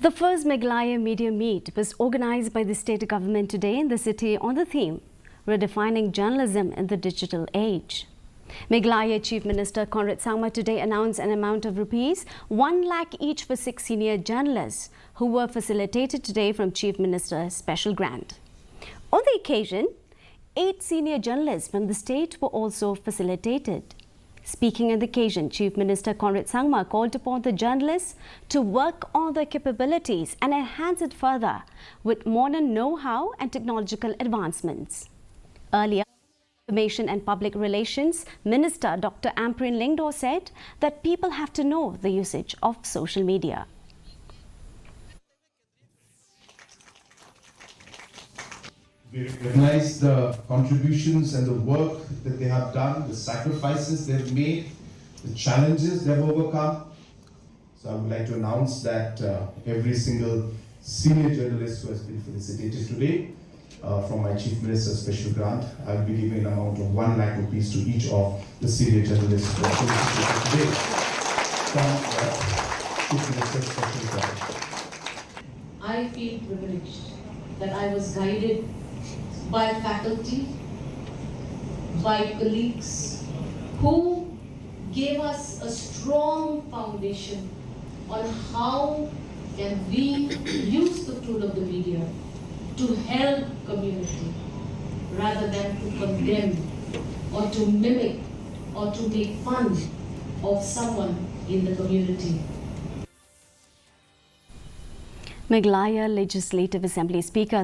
The first Meghalaya Media Meet was organized by the state government today in the city on the theme, Redefining Journalism in the Digital Age. Meghalaya Chief Minister Conrad Sangma today announced an amount of rupees 1 lakh each for 6 senior journalists who were facilitated today from Chief Minister's special grant. On the occasion, 8 senior journalists from the state were also facilitated. Speaking on the occasion, Chief Minister Conrad Sangma called upon the journalists to work on their capabilities and enhance it further with modern know-how and technological advancements. Earlier, Information and Public Relations Minister Dr. Amprin Lingdo said that people have to know the usage of social media. We recognize the contributions and the work that they have done, the sacrifices they've made, the challenges they've overcome. So I would like to announce that every single senior journalist who has been felicitated today from my Chief Minister's special grant, I will be giving an amount of 1 lakh rupees to each of the senior journalists who are felicitated today from Chief Minister's special grant. I feel privileged that I was guided by faculty, by colleagues who gave us a strong foundation on how can we use the tool of the media to help community rather than to condemn or to mimic or to make fun of someone in the community. Meghalaya Legislative Assembly Speaker